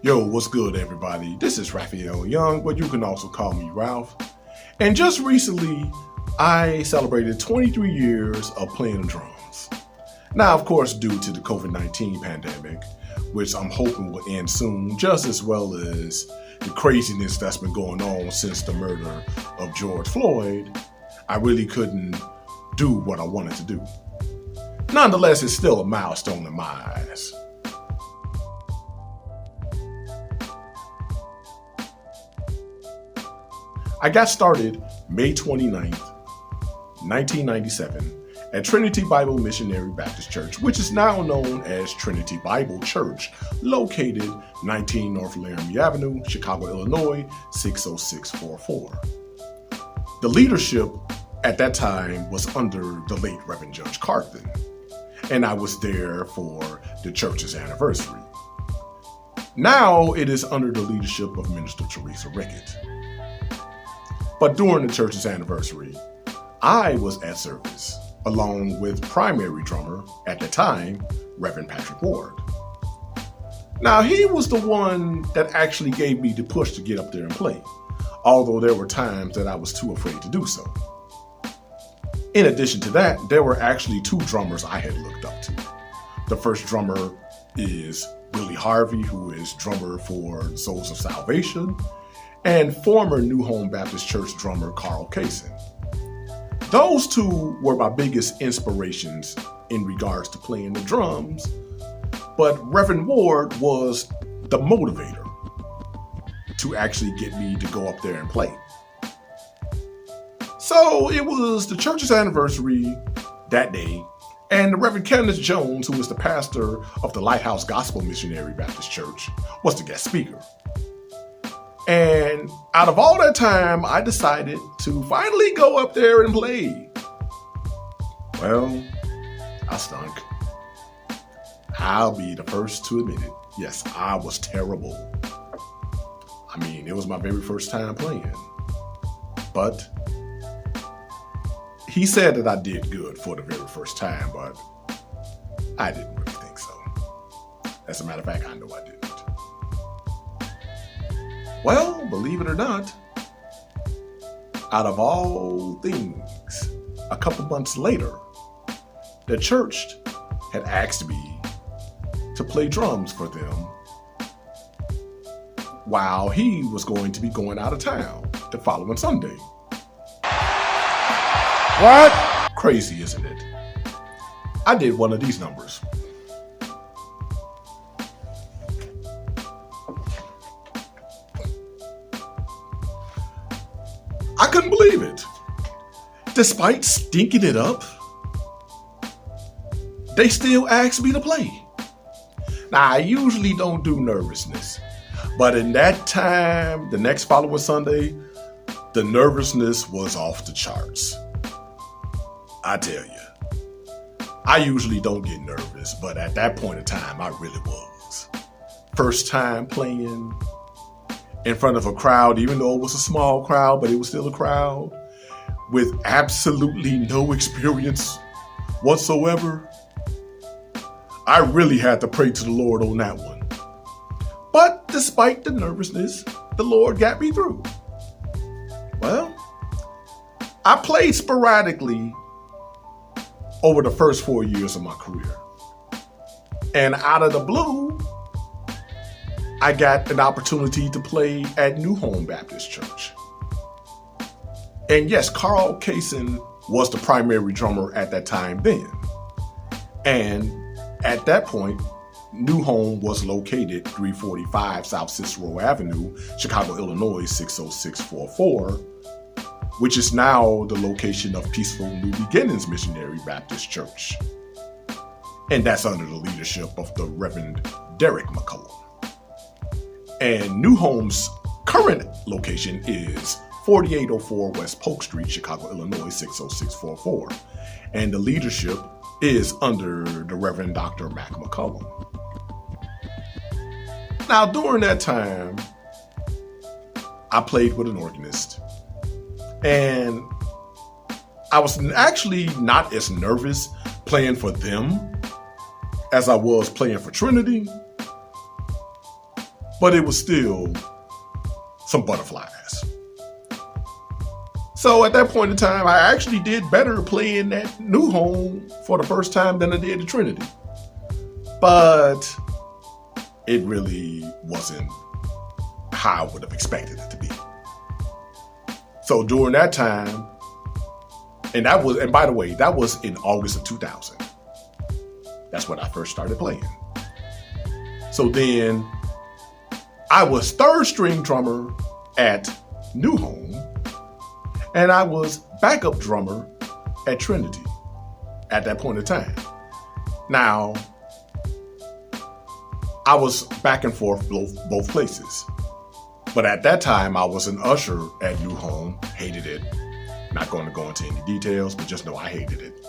Yo, what's good, everybody? This is Raphael Young, but you can also call me Ralph. And just recently, I celebrated 23 years of playing the drums. Now, of course, due to the COVID-19 pandemic, which I'm hoping will end soon, just as well as the craziness that's been going on since the murder of George Floyd, I really couldn't do what I wanted to do. Nonetheless, it's still a milestone in my eyes. I got started May 29th, 1997 at Trinity Bible Missionary Baptist Church, which is now known as Trinity Bible Church, located 19 North Laramie Avenue, Chicago, Illinois, 60644. The leadership at that time was under the late Reverend Judge Carthen, and I was there for the church's anniversary. Now it is under the leadership of Minister Theresa Rickette. But during the church's anniversary, I was at service, along with primary drummer, at the time, Reverend Patrick Ward. Now, he was the one that actually gave me the push to get up there and play, although there were times that I was too afraid to do so. In addition to that, there were actually two drummers I had looked up to. The first drummer is Willie Harvey, who is drummer for Souls of Salvation, and former New Home Baptist Church drummer Polk St. Those two were my biggest inspirations in regards to playing the drums, but Reverend Ward was the motivator to actually get me to go up there and play. So it was the church's anniversary that day, and the Reverend Kenneth Jones, who was the pastor of the Lighthouse Gospel Missionary Baptist Church, was the guest speaker. And out of all that time, I decided to finally go up there and play. Well, I stunk. I'll be the first to admit it. Yes, I was terrible. I mean, it was my very first time playing. But he said that I did good for the very first time, but I didn't really think so. As a matter of fact, I know I didn't. Well, believe it or not, out of all things, a couple months later, the church had asked me to play drums for them while he was going to be going out of town the following Sunday. What? Crazy, isn't it? I did one of these numbers. I couldn't believe it. Despite stinking it up, they still asked me to play. Now, I usually don't do nervousness, but in that time, the next following Sunday, the nervousness was off the charts. I tell you, I usually don't get nervous, but at that point in time, I really was. First time playing in front of a crowd, even though it was a small crowd, but it was still a crowd with absolutely no experience whatsoever. I really had to pray to the Lord on that one. But despite the nervousness, the Lord got me through. Well, I played sporadically over the first 4 years of my career. And out of the blue, I got an opportunity to play at New Home Baptist Church. And yes, Polk St was the primary drummer at that time then. And at that point, New Home was located 345 South Cicero Avenue, Chicago, Illinois, 60644, which is now the location of Peaceful New Beginnings Missionary Baptist Church. And that's under the leadership of the Reverend Derek McCollum. And New Home's current location is 4804 West Polk Street, Chicago, Illinois, 60644. And the leadership is under the Reverend Dr. Mack McCollum. Now, during that time, I played with an organist. And I was actually not as nervous playing for them as I was playing for Trinity. but it was still some butterflies. So at that point in time, I actually did better playing at New Home for the first time than I did at Trinity. But it really wasn't how I would have expected it to be. So during that time, and by the way, that was in August of 2000. That's when I first started playing. So then I was third string drummer at New Home, and I was backup drummer at Trinity at that point in time. Now, I was back and forth both places. But at that time, I was an usher at New Home. Hated it. Not going to go into any details, but just know I hated it.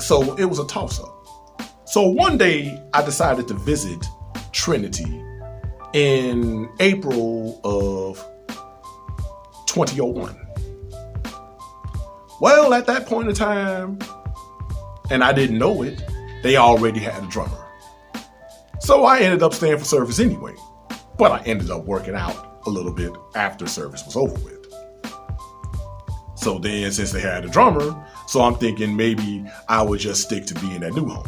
So it was a toss-up. So one day, I decided to visit Trinity in April of 2001. Well, at that point in time, and I didn't know it, they already had a drummer. So I ended up staying for service anyway, but I ended up working out a little bit after service was over with. So then, since they had a drummer, so I'm thinking maybe I would just stick to being at New Home.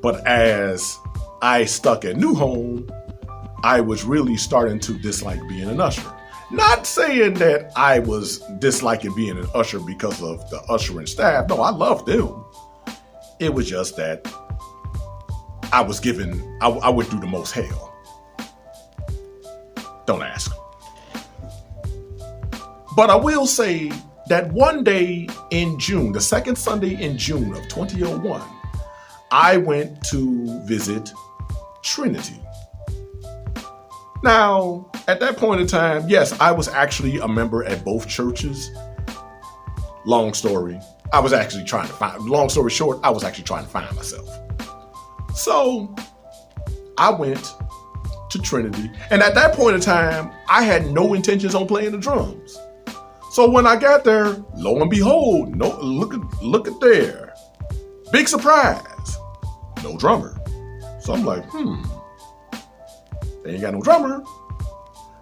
But as I stuck at New Home, I was really starting to dislike being an usher. Not saying that I was disliking being an usher because of the ushering staff. No, I loved them. It was just that I went through the most hell. Don't ask. But I will say that one day in June, the second Sunday in June of 2001, I went to visit Trinity. Now, at that point in time, yes, I was actually a member at both churches. Long story short, I was actually trying to find myself. So I went to Trinity, and at that point in time, I had no intentions on playing the drums. So when I got there, lo and behold, look at there. Big surprise, no drummer. So I'm like, they ain't got no drummer.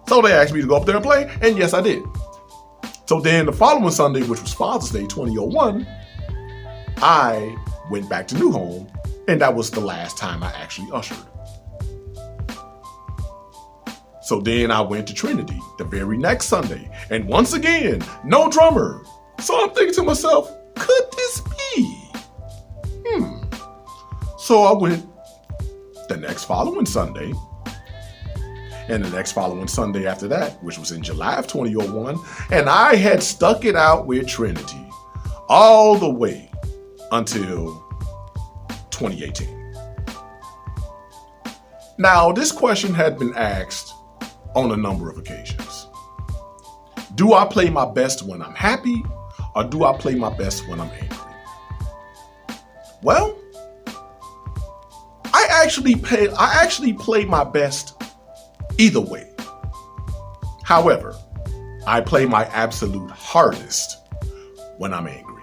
So they asked me to go up there and play, and yes, I did. So then the following Sunday, which was Father's Day 2001, I went back to New Home, and that was the last time I actually ushered. So then I went to Trinity the very next Sunday, and once again, no drummer. So I'm thinking to myself, could this be? So I went the next following Sunday, and the next following Sunday after that, which was in July of 2001, and I had stuck it out with Trinity all the way until 2018. Now, this question had been asked on a number of occasions. Do I play my best when I'm happy, or do I play my best when I'm angry? Well, I actually play my best either way. However, I play my absolute hardest when I'm angry.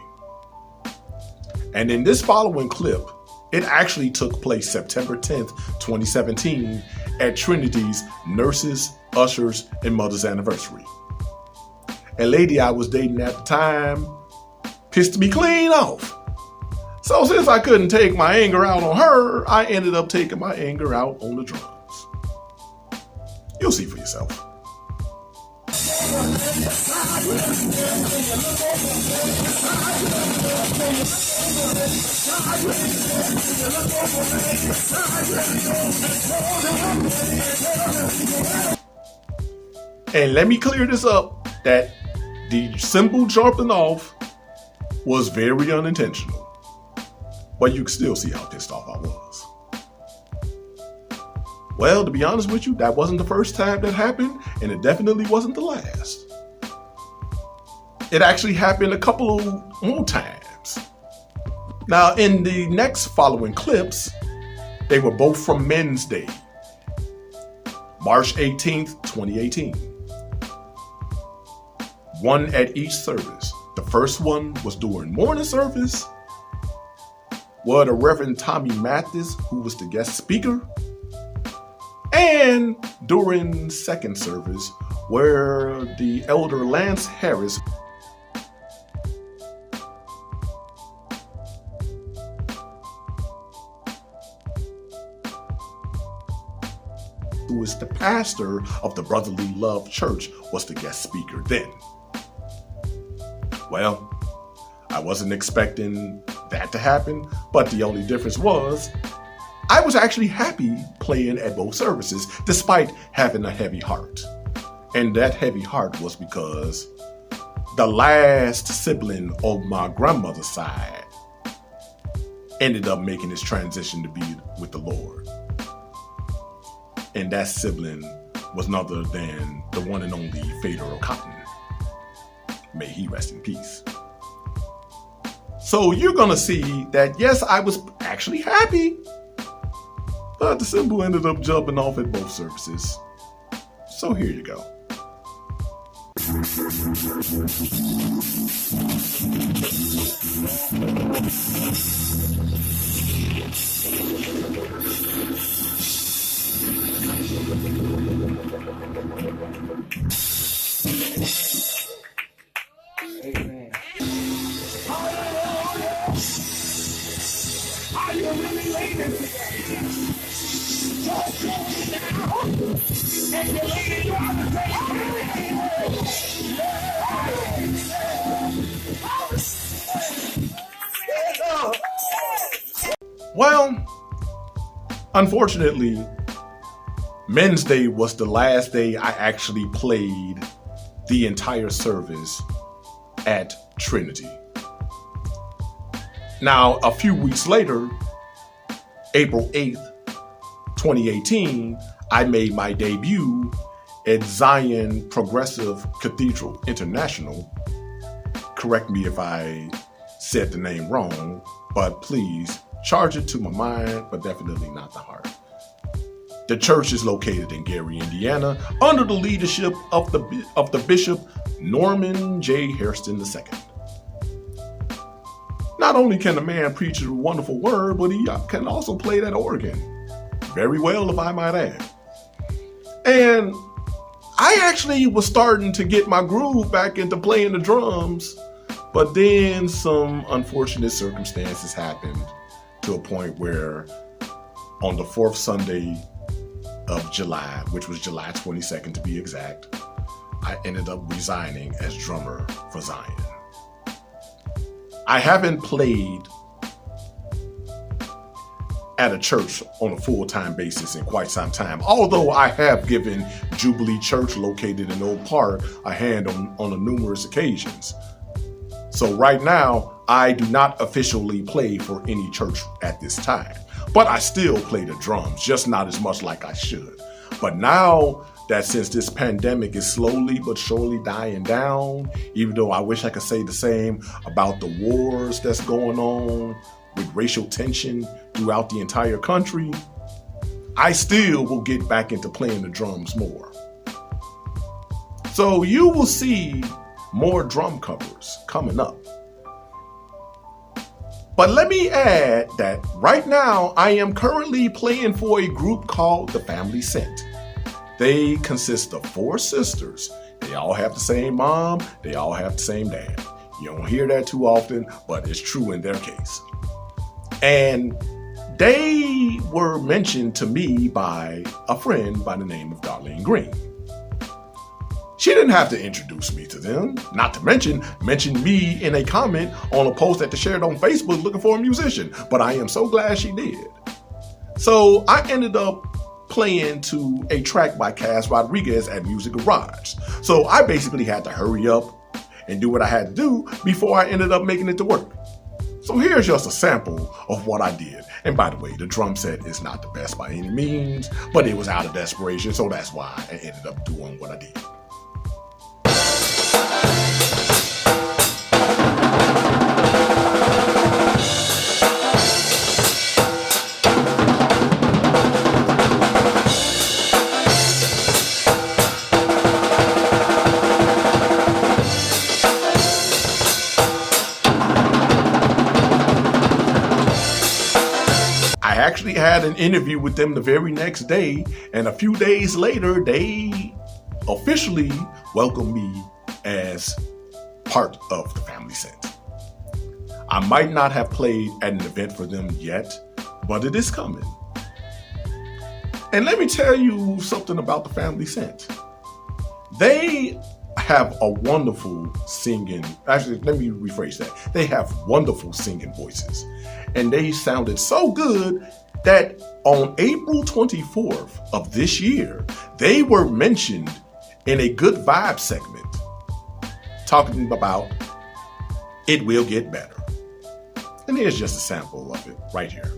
And in this following clip, it actually took place September 10th, 2017 at Trinity's Nurses, Ushers, and Mothers Anniversary. A lady I was dating at the time pissed me clean off. So since I couldn't take my anger out on her, I ended up taking my anger out on the drums. You'll see for yourself. And let me clear this up, that the symbol jumping off was very unintentional. But you can still see how pissed off I was. Well, to be honest with you, that wasn't the first time that happened, and it definitely wasn't the last. It actually happened a couple of more times. Now, in the next following clips, they were both from Men's Day, March 18th, 2018. One at each service. The first one was during morning service, were the Reverend Tommy Mathis, who was the guest speaker. And during second service, where the elder Lance Harris, who is the pastor of the Brotherly Love Church, was the guest speaker then. Well, I wasn't expecting that to happen, but the only difference was I was actually happy playing at both services despite having a heavy heart. And that heavy heart was because the last sibling of my grandmother's side ended up making his transition to be with the Lord. And that sibling was none other than the one and only Fader Cotton. May he rest in peace. So you're gonna see that, yes, I was actually happy, but the symbol ended up jumping off at both services. So here you go. Amen. Are you really leaning today? Just now. And you're leaning, you ought to say, well, unfortunately, Men's Day was the last day I actually played the entire service at Trinity. Now, a few weeks later, April 8th, 2018, I made my debut at Zion Progressive Cathedral International. Correct me if I said the name wrong, but please charge it to my mind, but definitely not the heart. The church is located in Gary, Indiana, under the leadership of the Bishop Norman J. Hairston II. Not only can the man preach a wonderful word, but he can also play that organ very well, if I might add. And I actually was starting to get my groove back into playing the drums, but then some unfortunate circumstances happened to a point where on the fourth Sunday of July, which was July 22nd to be exact, I ended up resigning as drummer for Zion. I haven't played at a church on a full-time basis in quite some time, although I have given Jubilee Church located in Oak Park a hand on numerous occasions. So right now, I do not officially play for any church at this time, but I still play the drums, just not as much like I should. But now that since this pandemic is slowly but surely dying down, even though I wish I could say the same about the wars that's going on with racial tension throughout the entire country, I still will get back into playing the drums more. So you will see more drum covers coming up. But let me add that right now I am currently playing for a group called the Family St. They consist of 4 sisters. They all have the same mom. They all have the same dad. You don't hear that too often, but it's true in their case. And they were mentioned to me by a friend by the name of Darlene Green. She didn't have to introduce me to them, not to mention me in a comment on a post that they shared on Facebook looking for a musician, but I am so glad she did. So I ended up playing to a track by Cass Rodriguez at Music Garage. So I basically had to hurry up and do what I had to do before I ended up making it to work. So here's just a sample of what I did. And by the way, the drum set is not the best by any means, but it was out of desperation, so that's why I ended up doing what I did. actually had an interview with them the very next day, and a few days later, they officially welcomed me as part of the Family St. I might not have played at an event for them yet, but it is coming. And let me tell you something about the Family St. They have a wonderful singing, actually, let me rephrase that. They have wonderful singing voices. And they sounded so good that on April 24th of this year, they were mentioned in a Good Vibe segment talking about It Will Get Better. And here's just a sample of it right here.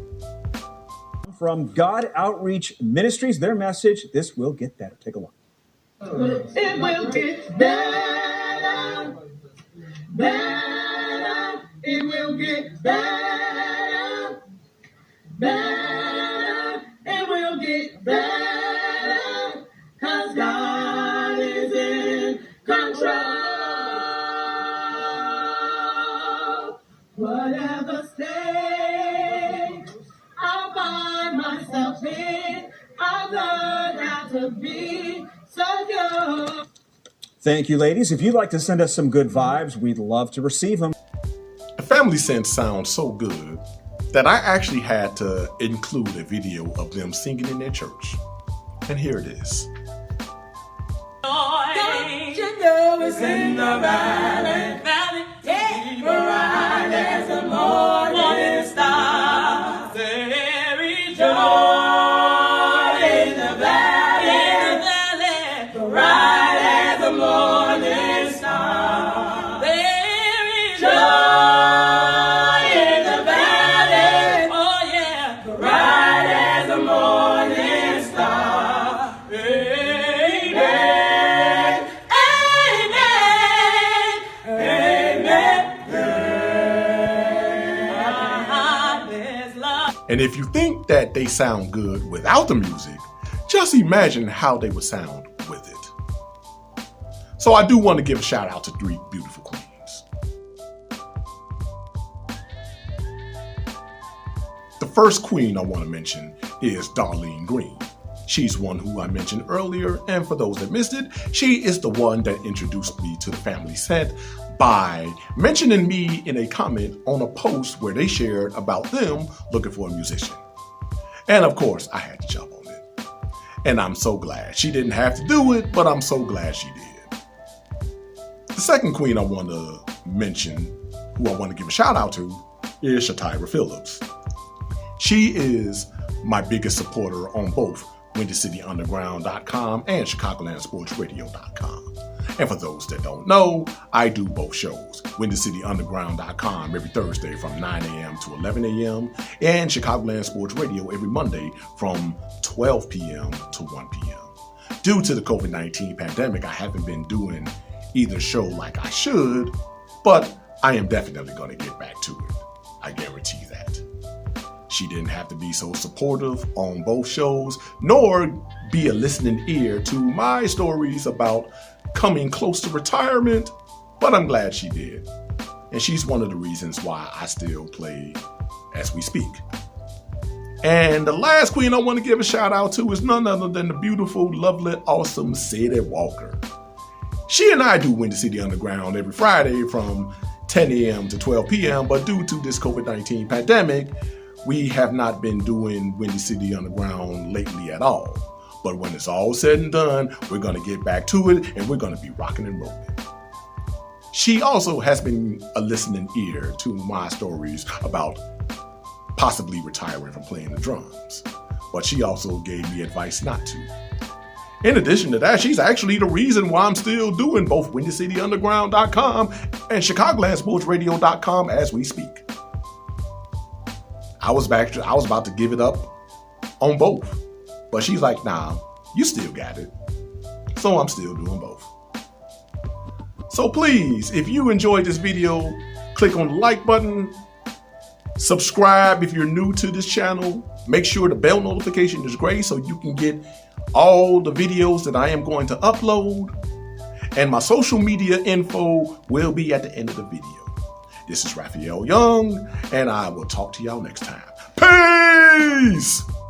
From God Outreach Ministries, their message, This Will Get Better. Take a look. It will get better, better. It will get better, better. It will get better, 'cause God is in control. Whatever state I find myself in, I've learned how to be so good. Thank you, ladies. If you'd like to send us some good vibes, we'd love to receive them. The Family St sounds so good that I actually had to include a video of them singing in their church. And here it is. Don't you know it's in the valley, valley, yeah, bright as the morning star. There is joy in the valley, bright as the morning star. There is joy in the valley, oh yeah, bright as the morning star. Amen, amen, amen. There's love. And if you think that they sound good without the music, just imagine how they would sound with it. So I do want to give a shout out to 3 beautiful queens. The first queen I want to mention is Darlene Green. She's one who I mentioned earlier, and for those that missed it, she is the one that introduced me to the Family St by mentioning me in a comment on a post where they shared about them looking for a musician. And of course, I had to jump on it. And I'm so glad. She didn't have to do it, but I'm so glad she did. The second queen I want to mention, who I want to give a shout out to, is Shatira Phillips. She is my biggest supporter on both WindyCityUnderground.com and ChicagolandSportsRadio.com. And for those that don't know, I do both shows. WindyCityUnderground.com every Thursday from 9 a.m. to 11 a.m. and Chicagoland Sports Radio every Monday from 12 p.m. to 1 p.m. Due to the COVID-19 pandemic, I haven't been doing either show like I should, but I am definitely going to get back to it. I guarantee that. She didn't have to be so supportive on both shows, nor be a listening ear to my stories about coming close to retirement, but I'm glad she did. And she's one of the reasons why I still play as we speak. And the last queen I want to give a shout out to is none other than the beautiful, lovely, awesome Sadie Walker. She and I do Windy City Underground every Friday from 10 a.m. to 12 p.m., but due to this COVID-19 pandemic, we have not been doing Windy City Underground lately at all. But when it's all said and done, we're going to get back to it and we're going to be rocking and rolling. She also has been a listening ear to my stories about possibly retiring from playing the drums. But she also gave me advice not to. In addition to that, she's actually the reason why I'm still doing both WindyCityUnderground.com and ChicagolandSportsRadio.com as we speak. I was about to give it up on both, but she's like, nah, you still got it. So I'm still doing both. So please, if you enjoyed this video, click on the like button, subscribe if you're new to this channel, make sure the bell notification is gray so you can get all the videos that I am going to upload, and my social media info will be at the end of the video. This is Raphael Young, and I will talk to y'all next time. Peace! Peace.